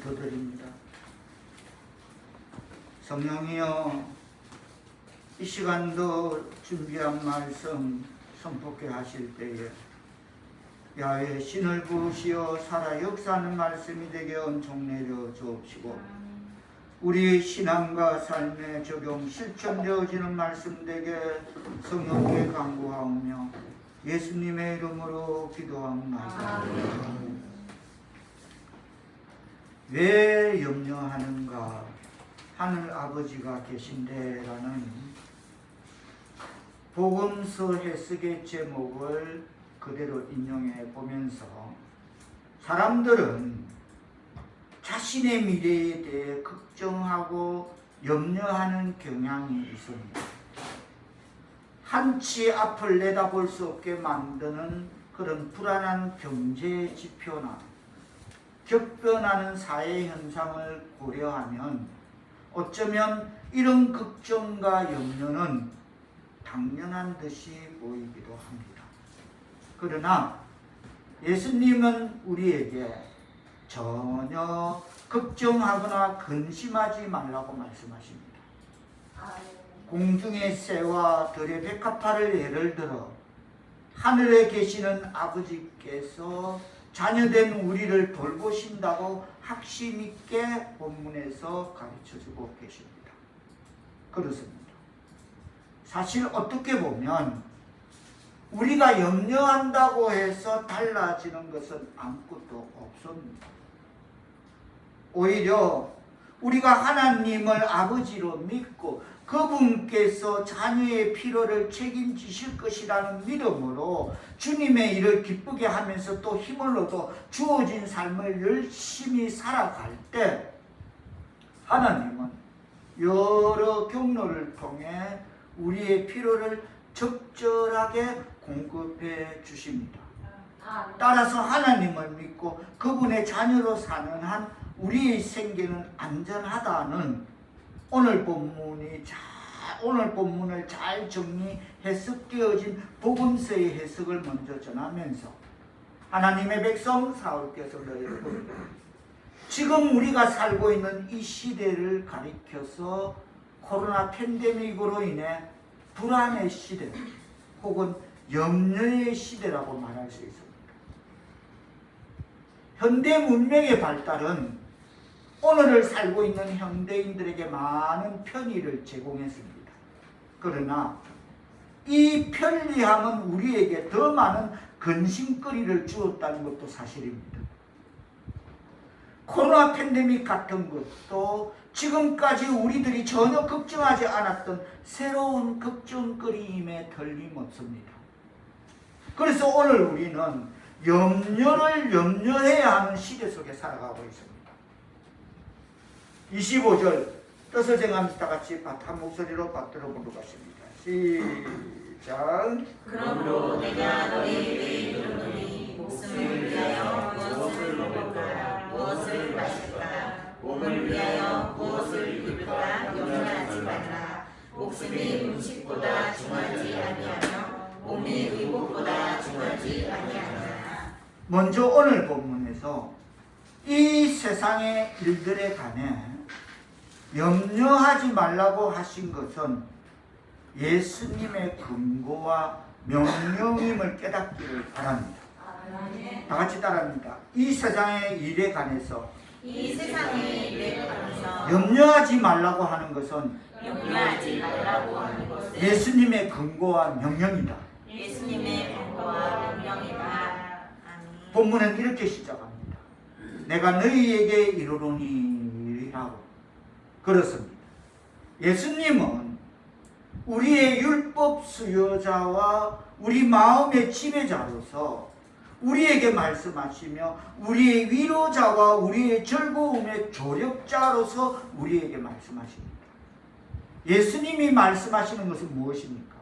기도드립니다. 성령이여, 이 시간도 준비한 말씀 선포케 하실 때에 야외 신을 부으시어 살아 역사하는 말씀이 되게 은총 내려 주옵시고, 우리 신앙과 삶에 적용 실천되어지는 말씀 되게 성령께 간구하오며 예수님의 이름으로 기도합니다. 왜 염려하는가? 하늘 아버지가 계신데 라는 복음서 해석의 제목을 그대로 인용해 보면서 사람들은 자신의 미래에 대해 걱정하고 염려하는 경향이 있습니다. 한치 앞을 내다볼 수 없게 만드는 그런 불안한 경제 지표나 격변하는 사회 현상을 고려하면 어쩌면 이런 걱정과 염려는 당연한 듯이 보이기도 합니다. 그러나 예수님은 우리에게 전혀 걱정하거나 근심하지 말라고 말씀하십니다. 공중의 새와 들의 백합화를 예를 들어 하늘에 계시는 아버지께서 자녀된 우리를 돌보신다고 확신 있게 본문에서 가르쳐주고 계십니다. 그렇습니다. 사실 어떻게 보면 우리가 염려한다고 해서 달라지는 것은 아무것도 없습니다. 오히려 우리가 하나님을 아버지로 믿고 그분께서 자녀의 필요를 책임지실 것이라는 믿음으로 주님의 일을 기쁘게 하면서 또 힘을 얻어 주어진 삶을 열심히 살아갈 때 하나님은 여러 경로를 통해 우리의 필요를 적절하게 공급해 주십니다. 따라서 하나님을 믿고 그분의 자녀로 사는 한 우리의 생계는 안전하다는 오늘 본문을 잘 정리 해석되어진 복음서의 해석을 먼저 전하면서 하나님의 백성 사울께서 여러분, 지금 우리가 살고 있는 이 시대를 가리켜서 코로나 팬데믹으로 인해 불안의 시대 혹은 염려의 시대라고 말할 수 있습니다. 현대 문명의 발달은 오늘을 살고 있는 현대인들에게 많은 편의를 제공했습니다. 그러나 이 편리함은 우리에게 더 많은 근심거리를 주었다는 것도 사실입니다. 코로나 팬데믹 같은 것도 지금까지 우리들이 전혀 걱정하지 않았던 새로운 걱정거리임에 틀림없습니다. 그래서 오늘 우리는 염려를 염려해야 하는 시대 속에 살아가고 있습니다. 25절 뜻을 정하면서 다 같이 한 목소리로 받들어 부르겠습니다. 시작. 그러므로 내가 너희에게 이르노니 목숨을 위하여 무엇을 먹을까 무엇을 마실까 몸을 위하여 무엇을 입을까 염려하지 말라. 목숨이 음식보다 중하지 아니하며 몸이 의복보다 중하지 아니하니라. 먼저 오늘 본문에서 이 세상의 일들에 관해 염려하지 말라고 하신 것은 예수님의 근거와 명령임을 깨닫기를 바랍니다. 다 같이 따라합니다. 이 세상의 일에 관해서 염려하지 말라고 하는 것은 예수님의 근거와 명령이다. 본문은 이렇게 시작합니다. 내가 너희에게 이르노니라고. 그렇습니다. 예수님은 우리의 율법 수요자와 우리 마음의 지배자로서 우리에게 말씀하시며 우리의 위로자와 우리의 즐거움의 조력자로서 우리에게 말씀하십니다. 예수님이 말씀하시는 것은 무엇입니까?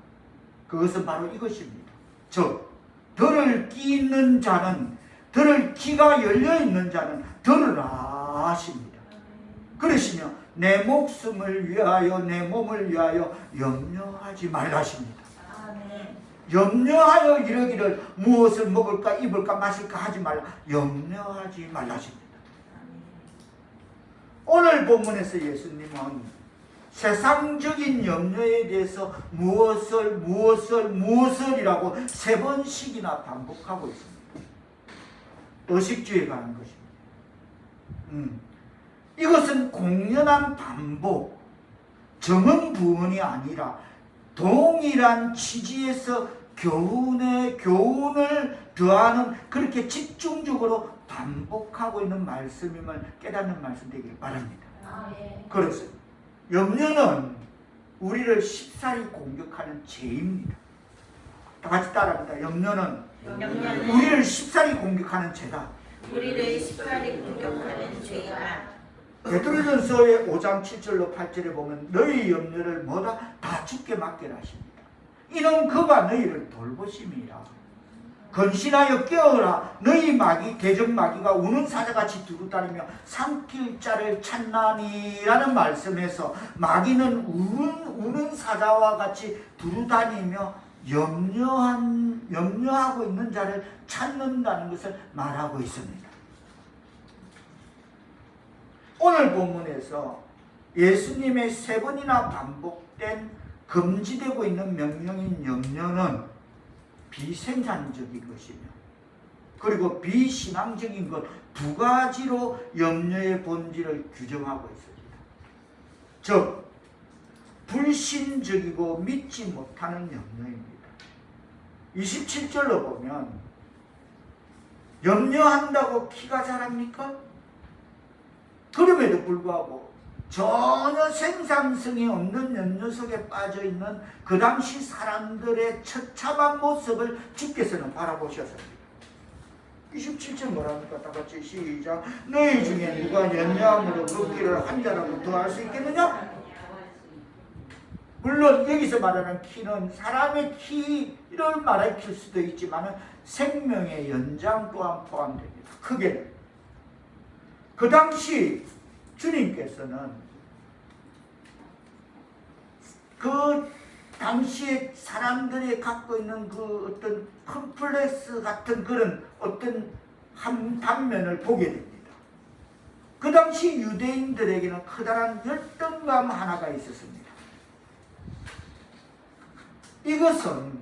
그것은 바로 이것입니다. 즉, 들을 귀 있는 자는, 들을 귀가 열려있는 자는 들으라 하십니다. 그러시며 내 목숨을 위하여 내 몸을 위하여 염려하지 말라 하십니다. 염려하여 이러기를 무엇을 먹을까 입을까 마실까 하지 말라. 염려하지 말라 하십니다. 오늘 본문에서 예수님은 세상적인 염려에 대해서 무엇을이라고 3번씩이나 반복하고 있습니다. 의식주에 관한 것입니다. 이것은 공연한 반복, 정음부언이 아니라 동일한 취지에서 교훈에 교훈을 더하는 그렇게 집중적으로 반복하고 있는 말씀임을 깨닫는 말씀 되기를 바랍니다. 그래서 염려는 우리를 쉽사리 공격하는 죄입니다. 다 같이 따라합니다. 염려는 우리를 쉽사리 공격하는 죄다. 우리를 십사리 공격하는 죄가. 베드로전서의 5장 7절로 8절에 보면 너희 염려를 뭐다? 다 주께 맡기라 하십니다. 이는 그가 너희를 돌보심이라. 건신하여 깨어라. 너희 마귀 대적마귀가 우는 사자같이 두루다니며 삼킬 자를 찾나니라는 말씀에서 마귀는 우는 사자와 같이 두루다니며 염려하고 있는 자를 찾는다는 것을 말하고 있습니다. 오늘 본문에서 예수님의 3번이나 반복된 금지되고 있는 명령인 염려는 비생산적인 것이며 그리고 비신앙적인 것 2가지로 염려의 본질을 규정하고 있습니다. 즉 불신적이고 믿지 못하는 염려입니다. 27절로 보면 염려한다고 키가 자랍니까? 그럼에도 불구하고 전혀 생산성이 없는 염려 속에 빠져있는 그 당시 사람들의 처참한 모습을 주께서는 바라보셨습니다. 27절 뭐랍니까? 다 같이 시작. 너희 중에 누가 염려함으로 그 키를 한 자라도 더할 수 있겠느냐? 물론 여기서 말하는 키는 사람의 키를 말할 수도 있지만 생명의 연장 또한 포함됩니다. 크게는 그 당시 주님께서는 그 당시에 사람들이 갖고 있는 그 어떤 컴플렉스 같은 그런 어떤 한 단면을 보게 됩니다. 그 당시 유대인들에게는 커다란 열등감 하나가 있었습니다. 이것은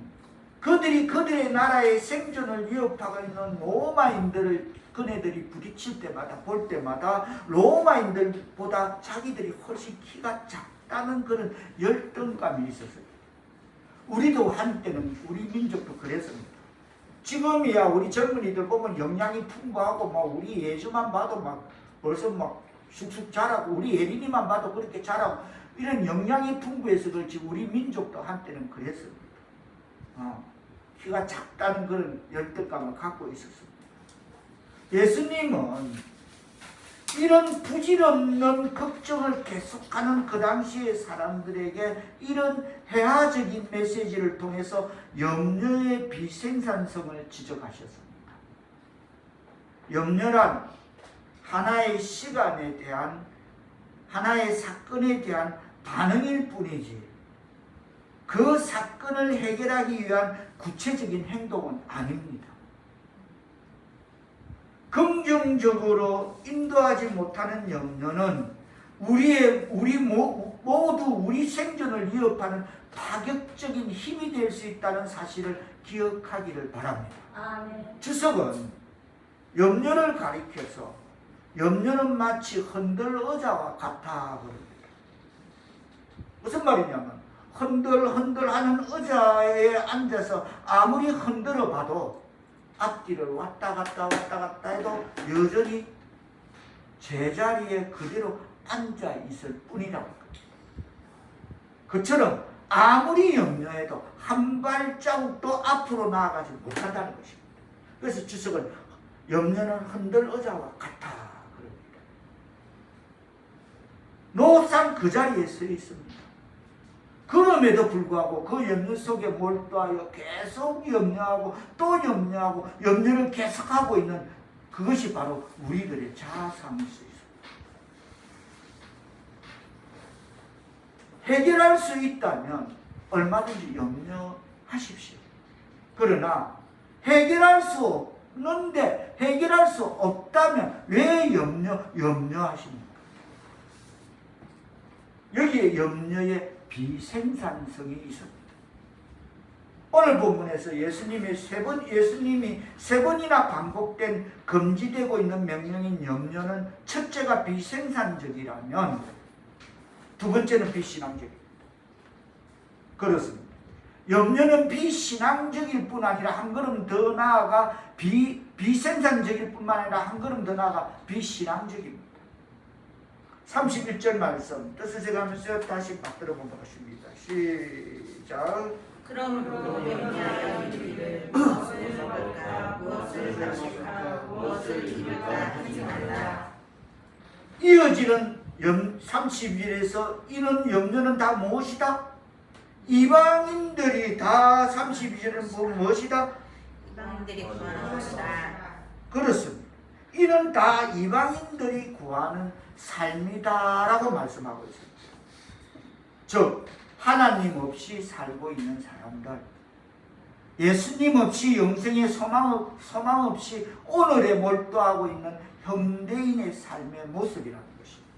그들의 나라의 생존을 위협하고 있는 로마인들을 그네들이 부딪힐 때마다 볼 때마다 로마인들보다 자기들이 훨씬 키가 작다는 그런 열등감이 있었어요. 우리도 한때는 우리 민족도 그랬습니다. 지금이야 우리 젊은이들 보면 영양이 풍부하고 막 우리 예주만 봐도 막 벌써 막 쑥쑥 자라고 우리 예린이만 봐도 그렇게 자라고 이런 영양이 풍부해서 그렇지 우리 민족도 한때는 그랬습니다. 키가 작다는 그런 열등감을 갖고 있었습니다. 예수님은 이런 부질없는 걱정을 계속하는 그 당시의 사람들에게 이런 회화적인 메시지를 통해서 염려의 비생산성을 지적하셨습니다. 염려란 하나의 시간에 대한 하나의 사건에 대한 반응일 뿐이지 그 사건을 해결하기 위한 구체적인 행동은 아닙니다. 긍정적으로 인도하지 못하는 염려는 우리 모두 우리 생존을 위협하는 파격적인 힘이 될 수 있다는 사실을 기억하기를 바랍니다. 주석은 염려를 가리켜서 염려는 마치 흔들의자와 같아 그럽니다. 무슨 말이냐면 흔들흔들하는 의자에 앉아서 아무리 흔들어 봐도 앞뒤를 왔다 갔다 해도 여전히 제자리에 그대로 앉아 있을 뿐이라고. 그처럼 아무리 염려해도 한 발자국도 앞으로 나아가지 못한다는 것입니다. 그래서 주석은 염려는 흔들 의자와 같아 그럽니다. 노상 그 자리에 서 있습니다. 그럼에도 불구하고 그 염려 속에 몰두하여 계속 염려하고 또 염려하고 염려를 계속하고 있는 그것이 바로 우리들의 자아상일 수 있습니다. 해결할 수 있다면 얼마든지 염려하십시오. 그러나 해결할 수 없는데 해결할 수 없다면 왜 염려하십니까? 여기에 염려의 비생산성이 있습니다. 오늘 본문에서 예수님이 세 번이나 반복된 금지되고 있는 명령인 염려는 첫째가 비생산적이라면 두 번째는 비신앙적입니다. 그렇습니다. 염려는 비신앙적일 뿐 아니라 한 걸음 더 나아가 비생산적일 뿐만 아니라 한 걸음 더 나아가 비신앙적입니다. 31절 말씀 뜻을 제가하면서 다시 받들어 보겠습니다. 시작. 그러므로 염려하여 이르기를 무엇을 먹을까 무엇을 마실까 무엇을 입을까 하지 말라. 이어지는 32절에서 이는 염려는 다 무엇이다? 이방인들이 다 32절에 보면 무엇이다? 이방인들이 구하는 것이다. 그렇습니다. 이는 다 이방인들이 구하는 삶이다라고 말씀하고 있습니다. 즉 하나님 없이 살고 있는 사람들, 예수님 없이 영생의 소망 없이 오늘에 몰두하고 있는 현대인의 삶의 모습이라는 것입니다.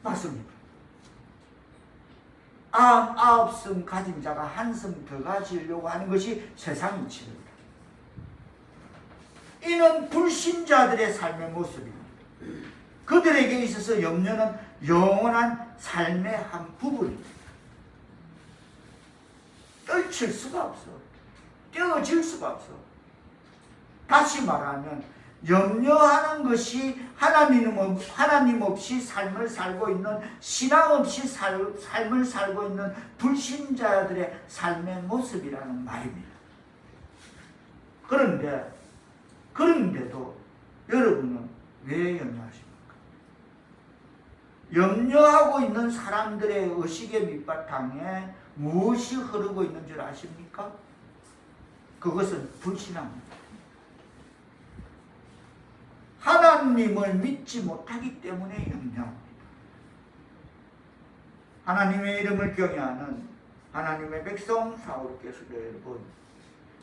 맞습니다. 암 9승 가진 자가 1승 더 가지려고 하는 것이 세상 이치입니다. 이는 불신자들의 삶의 모습입니다. 그들에게 있어서 염려는 영원한 삶의 한 부분입니다. 떨칠 수가 없어. 떼어질 수가 없어. 다시 말하면 염려하는 것이 하나님 없이 삶을 살고 있는, 신앙 없이 삶을 살고 있는 불신자들의 삶의 모습이라는 말입니다. 그런데도 여러분은 왜 염려하십니까? 염려하고 있는 사람들의 의식의 밑바탕에 무엇이 흐르고 있는 줄 아십니까? 그것은 불신앙입니다. 하나님을 믿지 못하기 때문에 염려합니다. 하나님의 이름을 경외하는 하나님의 백성 사울께서 여러분,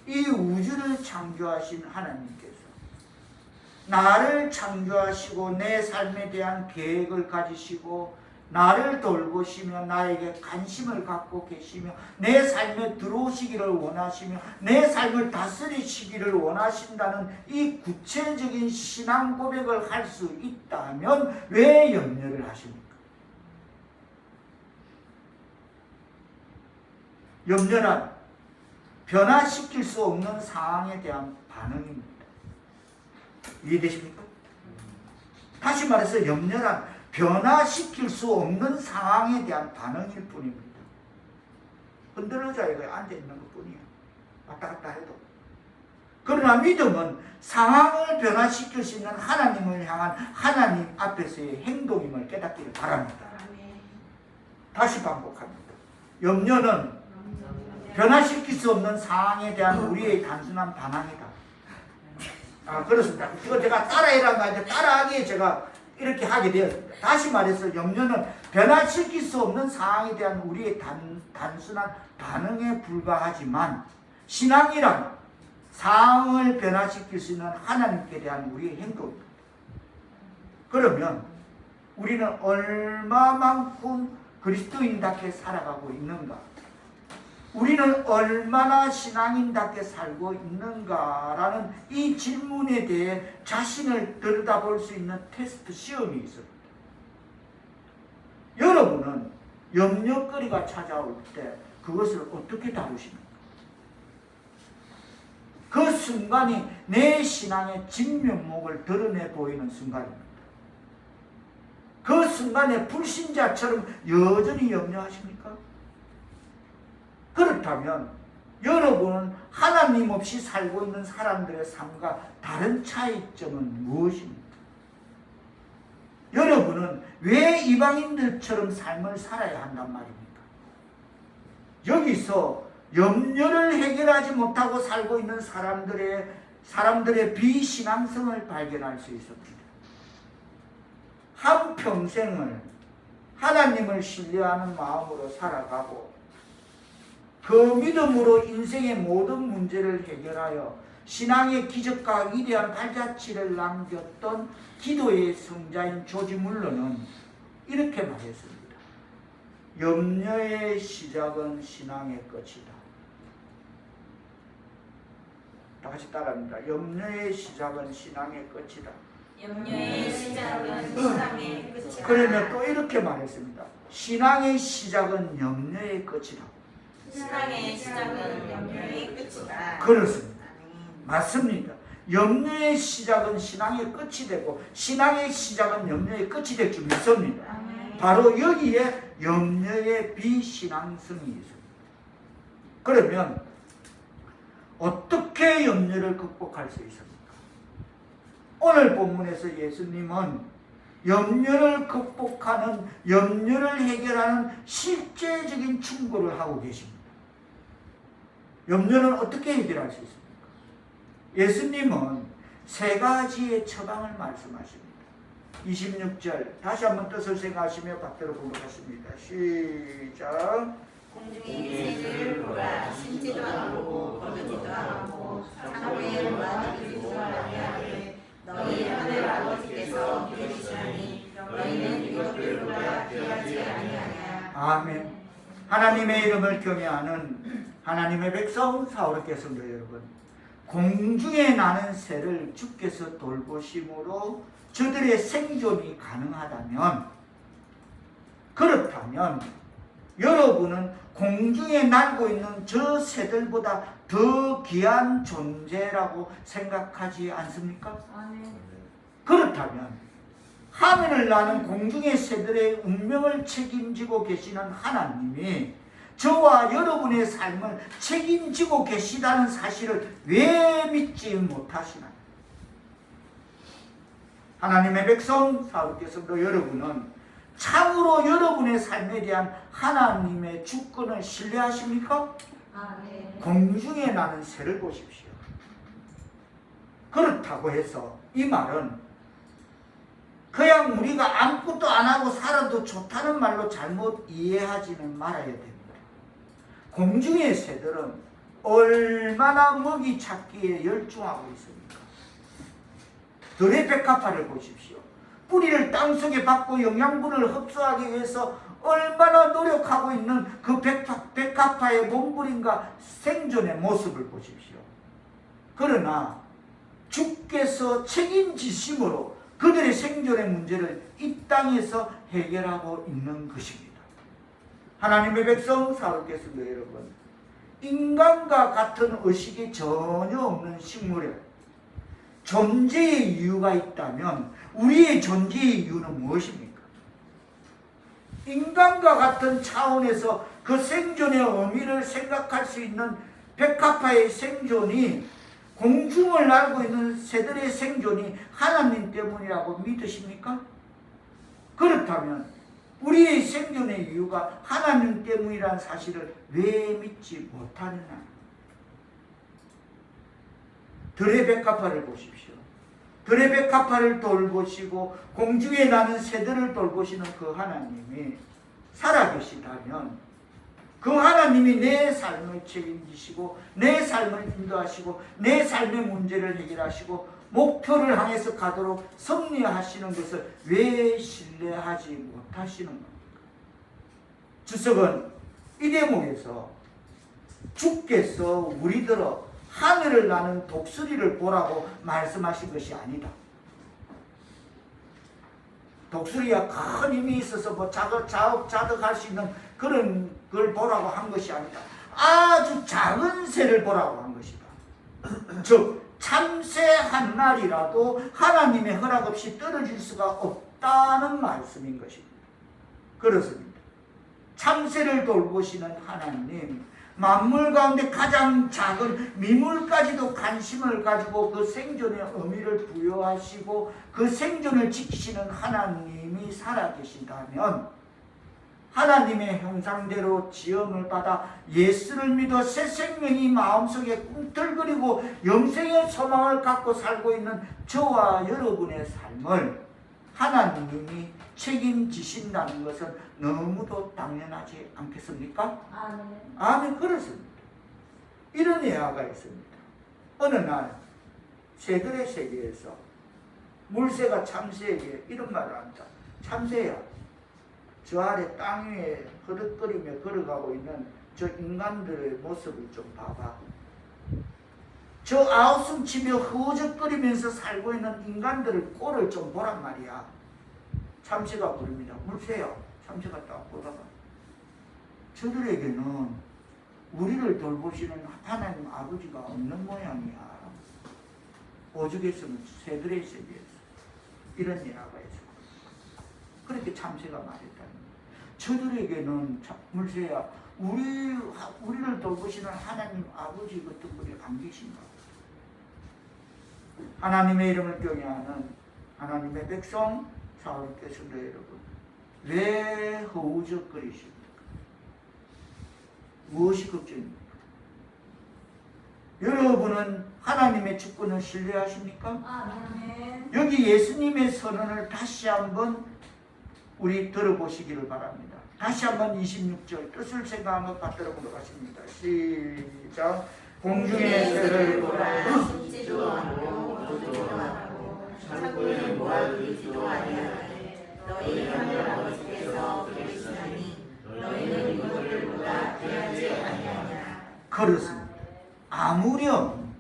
이 우주를 창조하신 하나님께서 나를 창조하시고 내 삶에 대한 계획을 가지시고 나를 돌보시며 나에게 관심을 갖고 계시며 내 삶에 들어오시기를 원하시며 내 삶을 다스리시기를 원하신다는 이 구체적인 신앙 고백을 할 수 있다면 왜 염려를 하십니까? 염려란 변화시킬 수 없는 상황에 대한 반응입니다. 이해되십니까? 다시 말해서 염려란 변화시킬 수 없는 상황에 대한 반응일 뿐입니다. 흔들어져 앉아있는 것 뿐이에요. 왔다 갔다 해도. 그러나 믿음은 상황을 변화시킬 수 있는 하나님을 향한 하나님 앞에서의 행동임을 깨닫기를 바랍니다. 다시 반복합니다. 염려는 변화시킬 수 없는 상황에 대한 우리의 단순한 반항이다. 그렇습니다. 이거 제가 따라해라는 거 아니라 따라하기에 제가 이렇게 하게 되었습니다. 다시 말해서 염려는 변화시킬 수 없는 상황에 대한 우리의 단순한 반응에 불과하지만 신앙이란 상황을 변화시킬 수 있는 하나님께 대한 우리의 행동입니다. 그러면 우리는 얼마만큼 그리스도인답게 살아가고 있는가? 우리는 얼마나 신앙인답게 살고 있는가라는 이 질문에 대해 자신을 들여다볼 수 있는 테스트 시험이 있습니다. 여러분은 염려거리가 찾아올 때 그것을 어떻게 다루십니까? 그 순간이 내 신앙의 진면목을 드러내 보이는 순간입니다. 그 순간에 불신자처럼 여전히 염려하십니까? 그렇다면 여러분은 하나님 없이 살고 있는 사람들의 삶과 다른 차이점은 무엇입니까? 여러분은 왜 이방인들처럼 삶을 살아야 한단 말입니까? 여기서 염려를 해결하지 못하고 살고 있는 사람들의 비신앙성을 발견할 수 있습니다. 한평생을 하나님을 신뢰하는 마음으로 살아가고 그 믿음으로 인생의 모든 문제를 해결하여 신앙의 기적과 위대한 발자취를 남겼던 기도의 성자인 조지 물러는 이렇게 말했습니다. 염려의 시작은 신앙의 끝이다. 다 같이 따라합니다. 염려의 시작은 신앙의 끝이다. 염려의 시작은 신앙의 끝이다. 그러면 또 이렇게 말했습니다. 신앙의 시작은 염려의 끝이다. 신앙의 시작은 염려의 끝이다. 그렇습니다. 아멘. 맞습니다. 염려의 시작은 신앙의 끝이 되고 신앙의 시작은 염려의 끝이 될 줄 믿습니다. 아멘. 바로 여기에 염려의 비신앙성이 있습니다. 그러면 어떻게 염려를 극복할 수 있습니까? 오늘 본문에서 예수님은 염려를 극복하는, 염려를 해결하는 실제적인 충고를 하고 계십니다. 염려는 어떻게 해결할 수 있습니까? 예수님은 세 가지의 처방을 말씀하십니다. 26절 다시 한번 뜻을 생각하시며 받들어 보겠습니다. 시작. 공중에 새를 보라. 심지도 않고 거두지도 않고 창고에 모아두지도 아니하되 너희 하늘 아버지께서 기르시나니 너희는 이것들보다 귀하지 아니하냐. 아멘. 하나님의 이름을 경외하는 하나님의 백성 사울의 성도 여러분, 공중에 나는 새를 주께서 돌보심으로 저들의 생존이 가능하다면, 그렇다면 여러분은 공중에 날고 있는 저 새들보다 더 귀한 존재라고 생각하지 않습니까? 그렇다면 하늘을 나는 공중의 새들의 운명을 책임지고 계시는 하나님이 저와 여러분의 삶을 책임지고 계시다는 사실을 왜 믿지 못하시나요? 하나님의 백성 사울께서도 여러분은 참으로 여러분의 삶에 대한 하나님의 주권을 신뢰하십니까? 공중에 나는 새를 보십시오. 그렇다고 해서 이 말은 그냥 우리가 아무것도 안 하고 살아도 좋다는 말로 잘못 이해하지는 말아야 됩니다. 공중의 새들은 얼마나 먹이 찾기에 열중하고 있습니까? 들의 백합화를 보십시오. 뿌리를 땅속에 받고 영양분을 흡수하기 위해서 얼마나 노력하고 있는 그 백합화의 몸부림과 생존의 모습을 보십시오. 그러나 주께서 책임지심으로 그들의 생존의 문제를 이 땅에서 해결하고 있는 것입니다. 하나님의 백성 사울께서도 여러분, 인간과 같은 의식이 전혀 없는 식물에 존재의 이유가 있다면 우리의 존재의 이유는 무엇입니까? 인간과 같은 차원에서 그 생존의 의미를 생각할 수 있는 백합화의 생존이, 공중을 날고 있는 새들의 생존이 하나님 때문이라고 믿으십니까? 그렇다면 우리의 생존의 이유가 하나님 때문이라는 사실을 왜 믿지 못하느냐? 들의 백합화를 보십시오. 들의 백합화를 돌보시고 공중에 나는 새들을 돌보시는 그 하나님이 살아계시다면 그 하나님이 내 삶을 책임지시고 내 삶을 인도하시고 내 삶의 문제를 해결하시고 목표를 향해서 가도록 섭리하시는 것을 왜 신뢰하지 못하시는 겁니까? 주석은 이 대목에서 주께서 우리들어 하늘을 나는 독수리를 보라고 말씀하신 것이 아니다. 독수리가 큰 힘이 있어서 뭐 자득할 수 있는 그런 걸 보라고 한 것이 아니다. 아주 작은 새를 보라고 한 것이다. 즉 참새 한 마리라도 하나님의 허락 없이 떨어질 수가 없다는 말씀인 것입니다. 그렇습니다. 참새를 돌보시는 하나님, 만물 가운데 가장 작은 미물까지도 관심을 가지고 그 생존의 의미를 부여하시고 그 생존을 지키시는 하나님이 살아계신다면, 하나님의 형상대로 지음을 받아 예수를 믿어 새 생명이 마음속에 꿈틀거리고 영생의 소망을 갖고 살고 있는 저와 여러분의 삶을 하나님이 책임지신다는 것은 너무도 당연하지 않겠습니까? 아멘. 그렇습니다. 이런 예화가 있습니다. 어느 날 새들의 세계에서 물새가 참새에게 이런 말을 합니다. 참새야, 저 아래 땅 위에 허덕거리며 걸어가고 있는 저 인간들의 모습을 좀 봐봐. 저 아우성치며 허우적거리면서 살고 있는 인간들의 꼴을 좀 보란 말이야. 참새가 부릅니다. 물새야. 참새가 딱 보다가 저들에게는 우리를 돌보시는 하나님 아버지가 없는 모양이야. 오죽했으면 새들의 세계에서 이런 예화가 있어. 그렇게 참새가 말했다는 거야. 저들에게는 물새야, 우리를 돌보시는 하나님 아버지 같은 분이 안 계신가? 하나님의 이름을 경외하는 하나님의 백성 사울께서도 여러분, 왜 허우적거리십니까? 무엇이 걱정입니까? 여러분은 하나님의 주권을 신뢰하십니까? 아멘. 여기 예수님의 선언을 다시 한번 우리 들어보시기를 바랍니다. 다시 한번 26절 뜻을 생각하며 받들어 보도록 하십니다. 시작. 공중의 새를 보라. 심지도 않고 보지도 않고 창고에 모아두지도 아니하되 너희 하늘 아버지께서 계시나니 너희는 이것들보다 귀하지 아니하냐. 그렇습니다. 아무렴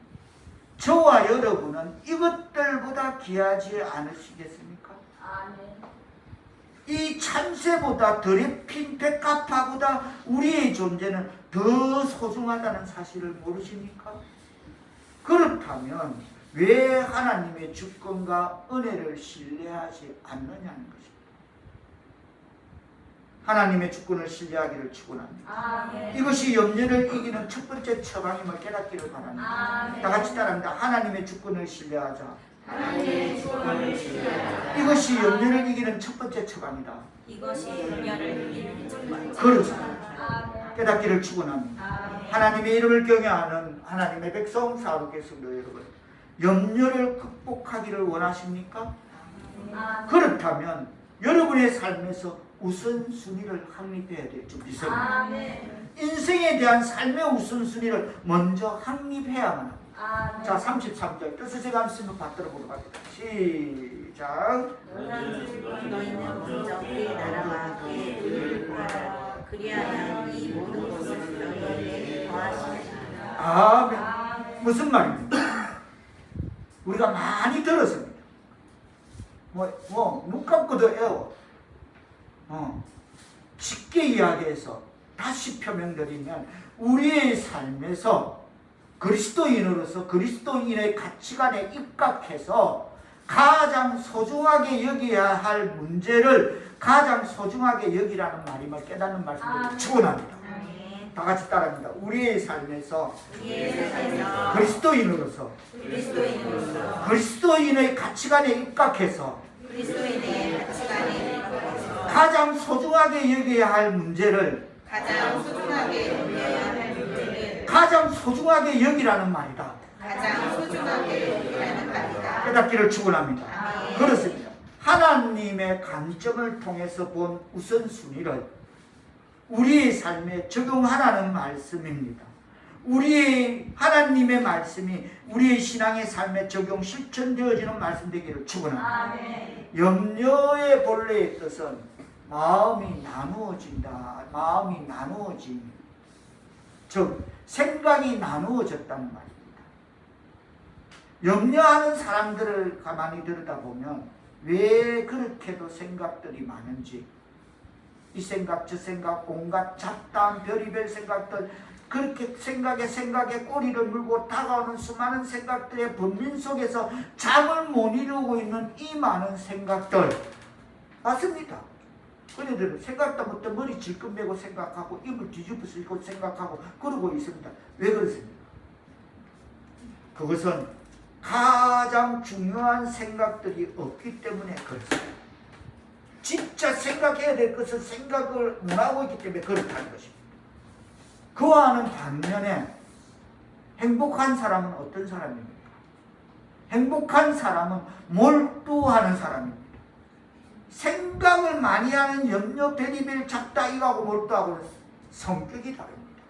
저와 여러분은 이것들보다 귀하지 않으시겠습니까? 아멘. 이 참새보다 덜 핀 백합화보다 우리의 존재는 더 소중하다는 사실을 모르십니까? 그렇다면 왜 하나님의 주권과 은혜를 신뢰하지 않느냐는 것입니다. 하나님의 주권을 신뢰하기를 축원합니다. 아멘. 이것이 염려를 이기는 첫 번째 처방임을 깨닫기를 바랍니다. 아멘. 다 같이 따라합니다. 하나님의 주권을 신뢰하자. 하나님의 주권을 신뢰하자. 이것이 염려를 이기는 첫 번째 처방이다. 이것이 염려를 이기는 첫 번째. 그렇습니다. 깨닫기를 축원합니다. 아멘. 하나님의 이름을 경외하는 하나님의 백성 사울께서도 여러분, 염려를 극복하기를 원하십니까? 아멘. 그렇다면 여러분의 삶에서 우선순위를 확립해야 될 줄 믿습니다. 아멘. 인생에 대한 삶의 우선순위를 먼저 확립해야만 합니다. 아멘. 자, 33절 뜻을 제가 한번 받들어 보도록 하겠습니다. 시작. 너희는 먼저 그의 나라와 그의 의를 구하라. 그리하여 이 모든 것을 너희에게 더하시리라. 아멘. 무슨 말입니까? 우리가 많이 들었습니다. 눈 감고도 애워. 쉽게 이야기해서 다시 표명드리면 우리의 삶에서 그리스도인으로서 그리스도인의 가치관에 입각해서 가장 소중하게 여겨야 할 문제를 가장 소중하게 여기라는 말임을 깨닫는 말씀을 축원합니다. 아멘. 다 같이 따라합니다. 우리의 삶에서 우리의 삶에서 그리스도인으로서 그리스도인으로서 그리스도인의 가치관에 입각해서 그리스도인의 가치관에 입각해서 가장 소중하게 여겨야 할 문제를 가장 소중하게 여겨야 할 문제를 가장 소중하게 여기라는 말이다. 가장 소중하게 여기라는 말이다. 깨닫기를 축원합니다. 아멘. 그렇습니다. 하나님의 관점을 통해서 본 우선순위를 우리의 삶에 적용하라는 말씀입니다. 우리의 하나님의 말씀이 우리의 신앙의 삶에 적용 실천되어지는 말씀 되기를 축원합니다. 아멘. 염려의 본래의 뜻은 마음이 나누어진다. 마음이 나누어짐. 즉 생각이 나누어졌다는 말입니다. 염려하는 사람들을 가만히 들여다보면 왜 그렇게도 생각들이 많은지, 이 생각 저 생각 온갖 잡다한 별의별 생각들, 그렇게 생각에 꼬리를 물고 다가오는 수많은 생각들의 번민 속에서 잠을 못 이루고 있는 이 많은 생각들 맞습니다. 그네들은 생각도 못해 머리 질끈 매고 생각하고 입을 뒤집어 쓰고 생각하고 그러고 있습니다. 왜 그렇습니까? 그것은 가장 중요한 생각들이 없기 때문에 그렇습니다. 진짜 생각해야 될 것을 생각을 못하고 있기 때문에 그렇다는 것입니다. 그와는 반면에 행복한 사람은 어떤 사람입니까? 행복한 사람은 몰두하는 사람입니다. 생각을 많이 하는 염려, 베리벨, 잡다 이거하고 몰두하고는 성격이 다릅니다.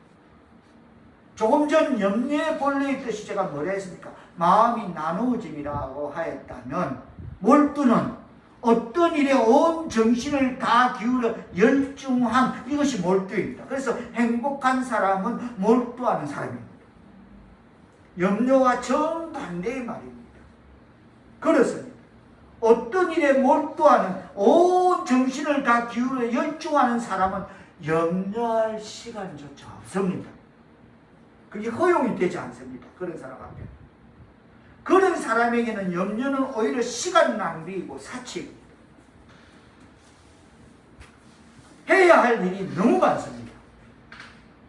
조금 전 염려의 본래의 뜻이 제가 뭐라 했습니까? 마음이 나누어짐이라고 하였다면 몰두는 어떤 일에 온 정신을 다 기울여 열중함, 이것이 몰두입니다. 그래서 행복한 사람은 몰두하는 사람입니다. 염려와 정반대의 말입니다. 그렇습니다. 어떤 일에 몰두하는, 온 정신을 다 기울여 열중하는 사람은 염려할 시간조차 없습니다. 그게 허용이 되지 않습니다. 그런 사람한테. 그런 사람에게는 염려는 오히려 시간 낭비이고 사치고 해야 할 일이 너무 많습니다.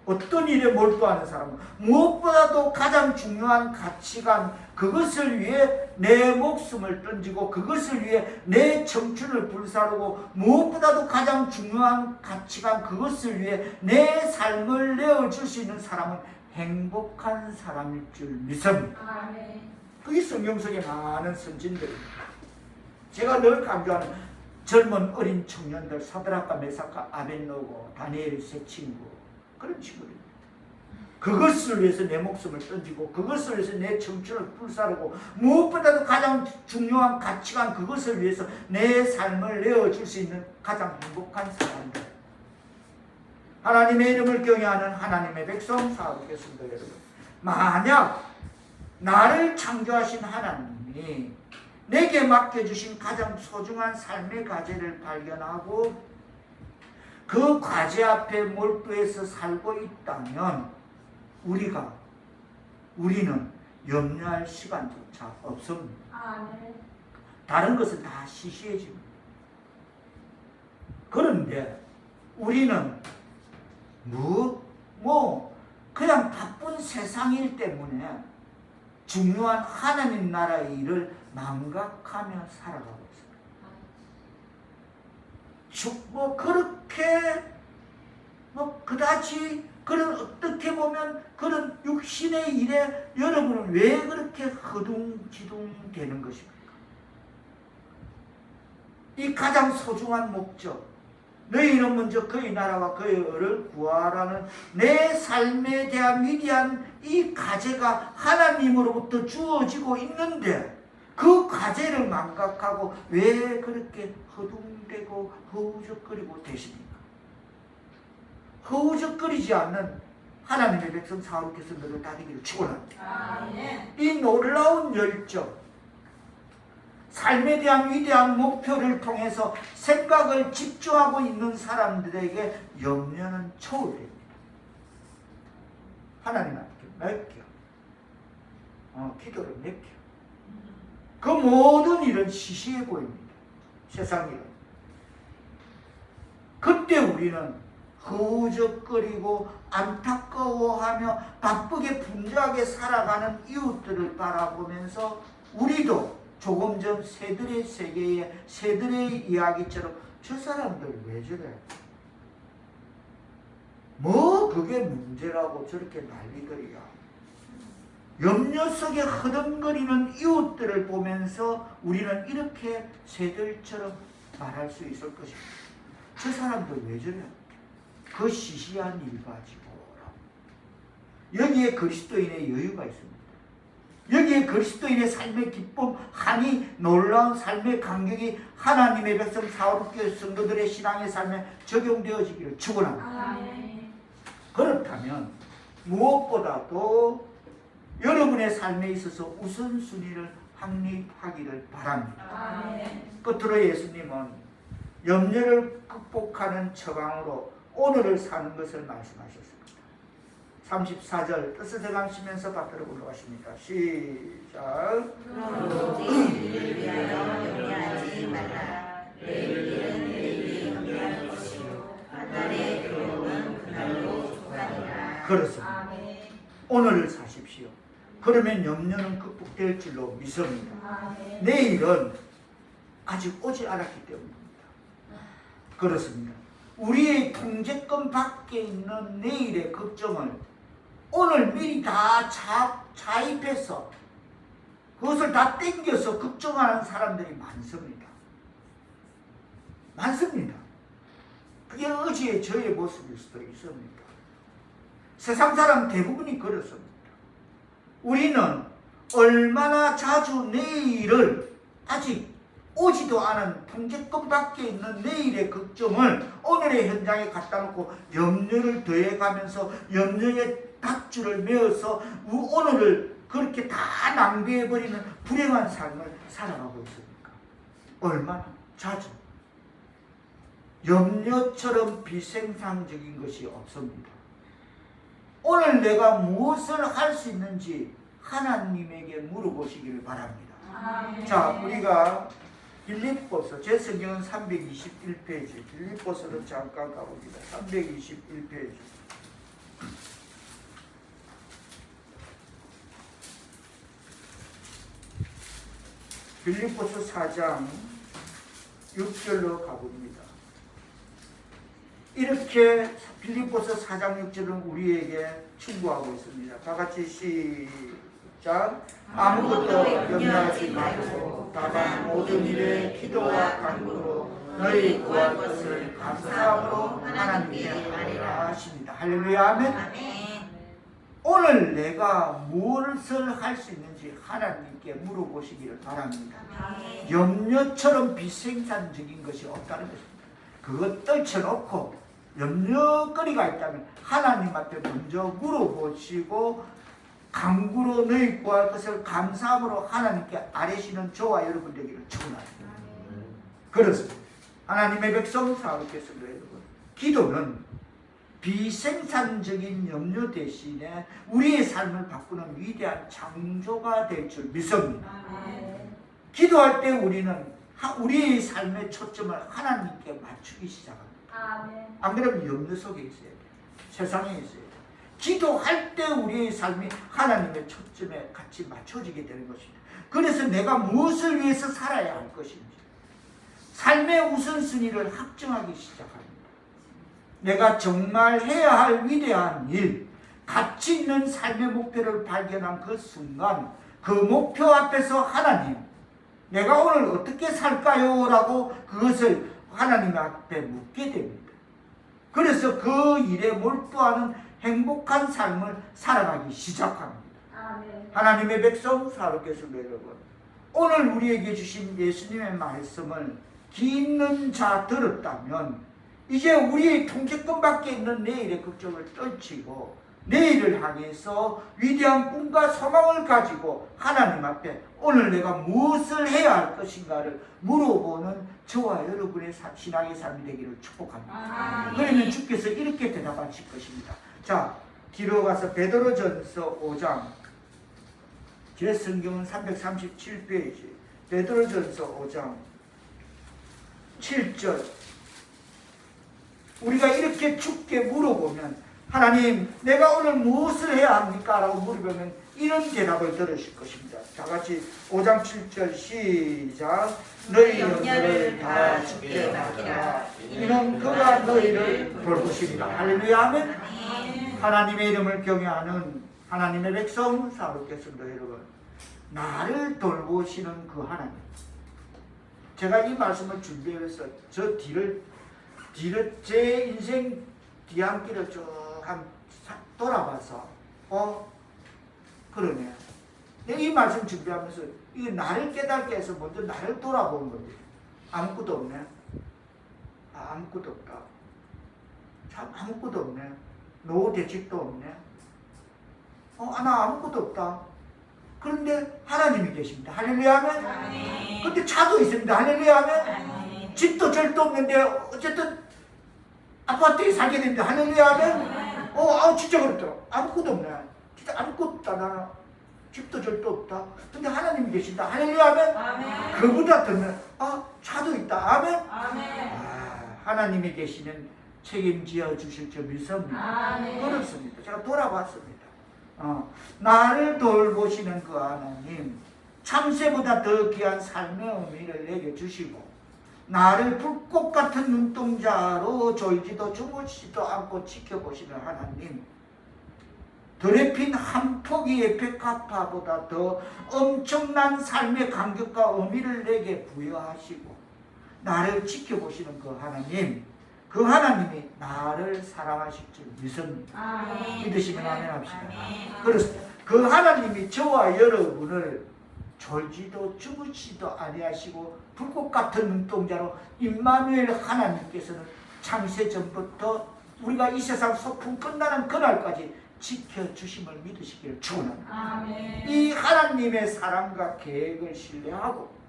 어떤 일에 몰두하는 사람은 무엇보다도 가장 중요한 가치관, 그것을 위해 내 목숨을 던지고 그것을 위해 내 청춘을 불사르고 무엇보다도 가장 중요한 가치관, 그것을 위해 내 삶을 내어줄 수 있는 사람은 행복한 사람일 줄 믿습니다. 아멘. 그게 성경 속에 많은 선진들입니다. 제가 늘 강조하는 젊은 어린 청년들, 사드락과 메삭과 아벳노고, 다니엘의 세 친구, 그런 친구들입니다. 그것을 위해서 내 목숨을 던지고 그것을 위해서 내 청춘을 불사르고 무엇보다도 가장 중요한 가치관, 그것을 위해서 내 삶을 내어줄 수 있는 가장 행복한 사람들, 하나님의 이름을 경외하는 하나님의 백성 사업겠습니다. 여러분, 만약 나를 창조하신 하나님이 내게 맡겨주신 가장 소중한 삶의 과제를 발견하고 그 과제 앞에 몰두해서 살고 있다면 우리는 염려할 시간조차 없습니다. 아멘. 다른 것은 다 시시해집니다. 그런데 우리는 그냥 바쁜 세상 일 때문에 중요한 하나님 나라의 일을 망각하며 살아가고 있습니다. 그렇게 그다지 그런, 어떻게 보면 그런 육신의 일에 여러분은 왜 그렇게 허둥지둥 되는 것입니까? 이 가장 소중한 목적, 너희는 먼저 그의 나라와 그의 의를 구하라는 내 삶에 대한 위대한 이 과제가 하나님으로부터 주어지고 있는데 그 과제를 망각하고 왜 그렇게 허둥대고 허우적거리고 되십니까? 허우적거리지 않는 하나님의 백성 사울께서 너를 다니기를 축원합니다. 이 놀라운 열정, 삶에 대한 위대한 목표를 통해서 생각을 집중하고 있는 사람들에게 염려는 초월됩니다. 하나님한테 맡겨, 기도를 맡겨. 그 모든 일은 시시해 보입니다. 세상 일은. 그때 우리는 허우적거리고 안타까워하며 바쁘게 분주하게 살아가는 이웃들을 바라보면서 우리도 조금 전 새들의 세계에 새들의 이야기처럼 저 사람들 왜 저래? 그게 문제라고 저렇게 난리들이야. 염려 속에 허둥거리는 이웃들을 보면서 우리는 이렇게 새들처럼 말할 수 있을 것입니다. 저 사람들 왜 저래? 그 시시한 일 가지고. 여기에 그리스도인의 여유가 있습니다. 여기에 그리스도인의 삶의 기쁨, 한이 놀라운 삶의 감격이 하나님의 백성 사울교회 성도들의 신앙의 삶에 적용되어지기를 축원합니다. 그렇다면 무엇보다도 여러분의 삶에 있어서 우선순위를 확립하기를 바랍니다. 끝으로 예수님은 염려를 극복하는 처방으로 오늘을 사는 것을 말씀하셨습니다. 34절 뜻을 대강시면서 받들어 올라가십니다. 시작. 그러므로 내일을 위하여 염려하지 말라. 내일은 내일이 염려할 것이요 한날의 괴로움은 그날로 족하니라. 그렇습니다. 오늘을 사십시오. 그러면 염려는 극복될 줄로 믿습니다. 내일은 아직 오지 않았기 때문입니다. 그렇습니다. 우리의 통제권 밖에 있는 내일의 걱정을 오늘 미리 다 차입해서 그것을 다 땡겨서 걱정하는 사람들이 많습니다. 많습니다. 그게 어제의 저의 모습일 수도 있습니다. 세상 사람 대부분이 그렇습니다. 우리는 얼마나 자주 내일을 아직 오지도 않은 통제권 밖에 있는 내일의 걱정을 오늘의 현장에 갖다 놓고 염려를 더해가면서 염려의 밧줄을 메어서 오늘을 그렇게 다 낭비해버리는 불행한 삶을 살아가고 있습니까? 얼마나 자주 염려처럼 비생산적인 것이 없습니다. 오늘 내가 무엇을 할 수 있는지 하나님에게 물어보시기를 바랍니다. 자, 우리가 빌립보서, 제 성경은 321페이지, 빌립보서로 잠깐 가봅니다. 321페이지. 빌립보서 4장 6절로 가봅니다. 이렇게 빌립보서 4장 6절은 우리에게 충고하고 있습니다. 다 같이 시작. 아무것도 염려하지 말고 다만 모든 일에 기도와 간구로 너희 구할 것을 감사함으로 하나님께 아뢰라 하십니다. 할렐루야. 아멘. 오늘 내가 무엇을 할 수 있는지 하나님께 물어보시기를 바랍니다. 염려처럼 비생산적인 것이 없다는 것입니다. 그것 떨쳐놓고 염려거리가 있다면 하나님 앞에 먼저 물어보시고 간구로 너희 구할 것을 감사함으로 하나님께 아뢰시는 저와 여러분 되기를 축원합니다. 그렇습니다. 하나님의 백성 사역했습니다. 여러분, 기도는 비생산적인 염려 대신에 우리의 삶을 바꾸는 위대한 창조가 될 줄 믿습니다. 기도할 때 우리는 우리의 삶의 초점을 하나님께 맞추기 시작합니다. 안 그러면 염려 속에 있어야 돼요. 세상에 있어야 돼요. 기도할 때 우리의 삶이 하나님의 초점에 같이 맞춰지게 되는 것입니다. 그래서 내가 무엇을 위해서 살아야 할 것인지 삶의 우선순위를 확정하기 시작합니다. 내가 정말 해야 할 위대한 일, 가치 있는 삶의 목표를 발견한 그 순간 그 목표 앞에서 하나님, 내가 오늘 어떻게 살까요? 라고 그것을 하나님 앞에 묻게 됩니다. 그래서 그 일에 몰두하는 행복한 삶을 살아가기 시작합니다. 하나님의 백성 사역했습니다. 여러분, 오늘 우리에게 주신 예수님의 말씀을 귀 있는 자 들었다면 이제 우리의 통제권 밖에 있는 내일의 걱정을 떨치고 내일을 향해서 위대한 꿈과 소망을 가지고 하나님 앞에 오늘 내가 무엇을 해야 할 것인가를 물어보는 저와 여러분의 신앙의 삶이 되기를 축복합니다. 그러면 주께서 이렇게 대답하실 것입니다. 자, 뒤로 가서 베드로전서 5장, 제 성경은 337페이지, 베드로전서 5장 7절. 우리가 이렇게 주께 물어보면 하나님, 내가 오늘 무엇을 해야 합니까? 라고 물어보면 이런 대답을 들으실 것입니다. 다 같이 5장 7절 시작. 너희 염려를 다 주께 맡기라. 이는 그가 너희를 돌보시리라. 할렐루야. 아멘. 하나님의 이름을 경외하는 하나님의 백성 사역했습니다. 여러분, 나를 돌보시는 그 하나님. 제가 이 말씀을 준비해서 저 뒤를 제 인생 뒤안길을 쭉 돌아봐서 그러네. 내가 이 말씀 준비하면서 이게 나를 깨닫게 해서 먼저 나를 돌아보는 거지. 아무것도 없네. 아무것도 없다. 참 아무것도 없네. 노후 대책도 없네. 나 아무것도 없다. 그런데 하나님이 계십니다. 할렐루야 하면. 근데 차도 있습니다. 할렐루야 하면. 집도 절도 없는데 어쨌든 아파트에 살게 됩니다. 할렐루야 하면. 진짜 그렇더라. 아무것도 없네. 진짜 아무것도 없다. 나는 집도 절도 없다. 근데 하나님이 계신다. 할렐루야 하면. 그보다 더는 차도 있다. 아멘. 하나님이 계시는 책임지어 주실 줄 믿습니다. 그렇습니다. 제가 돌아봤습니다. 나를 돌보시는 그 하나님, 참새보다 더 귀한 삶의 의미를 내게 주시고 나를 불꽃 같은 눈동자로 졸지도 주무시지도 않고 지켜보시는 하나님, 들에 핀 한 포기의 백합화보다 더 엄청난 삶의 간격과 의미를 내게 부여하시고 나를 지켜보시는 그 하나님, 그 하나님이 나를 사랑하실 줄 믿습니다. 믿으시면 아멘 합시다. 그렇습니다. 그 하나님이 저와 여러분을 졸지도 주무시도 아니하시고 불꽃 같은 눈동자로 임마누엘 하나님께서는 창세 전부터 우리가 이 세상 소풍 끝나는 그날까지 지켜주심을 믿으시기를 축원합니다. 이 하나님의 사랑과 계획을 신뢰하고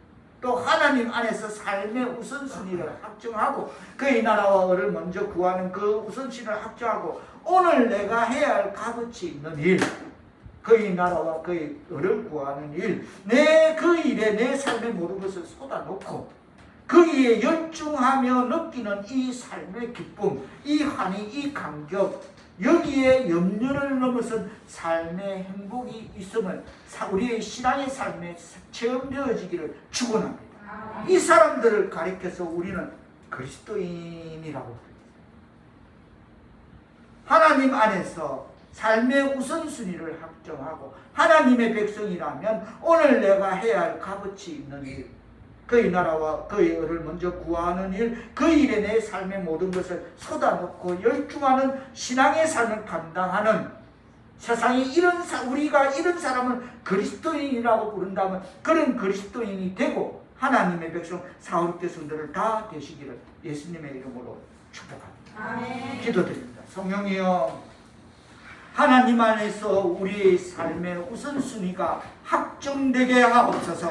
또 하나님 안에서 삶의 우선순위를 확정하고 그의 나라와 의를 먼저 구하는 그 우선순위를 확정하고 오늘 내가 해야 할 값어치 있는 일, 그의 나라와 그의 의를 구하는 일, 그 일에 내 삶의 모든 것을 쏟아놓고 그 일에 열중하며 느끼는 이 삶의 기쁨, 이 한이, 이 감격, 여기에 염려를 넘어선 삶의 행복이 있음을 우리의 신앙의 삶에 체험되어지기를 축원합니다. 이 사람들을 가리켜서 우리는 그리스도인이라고 합니다. 하나님 안에서 삶의 우선순위를 확정하고 하나님의 백성이라면 오늘 내가 해야 할 값어치 있는 일, 그의 나라와 그의 의를 먼저 구하는 일, 그 일에 내 삶의 모든 것을 쏟아놓고 열중하는 신앙의 삶을 감당하는 세상에 우리가 이런 사람을 그리스도인이라고 부른다면 그런 그리스도인이 되고 하나님의 백성 사울교 성도를 다 되시기를 예수님의 이름으로 축복합니다. 기도드립니다. 성령이여, 하나님 안에서 우리의 삶의 우선순위가 확정되게 하옵소서.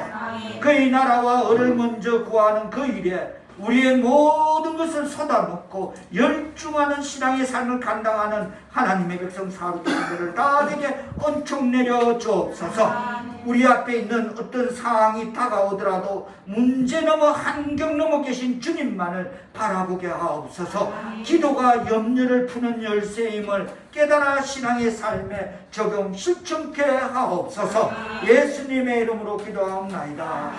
그의 나라와 의를 먼저 구하는 그 일에 우리의 모든 것을 쏟아놓고 열중하는 신앙의 삶을 감당하는 하나님의 백성 사울교 성도를 다 되게 은총 내려 주옵소서. 우리 앞에 있는 어떤 상황이 다가오더라도 문제 넘어 한경 넘어 계신 주님만을 바라보게 하옵소서. 기도가 염려를 푸는 열쇠임을 깨달아 신앙의 삶에 적용 실천케 하옵소서. 예수님의 이름으로 기도하옵나이다.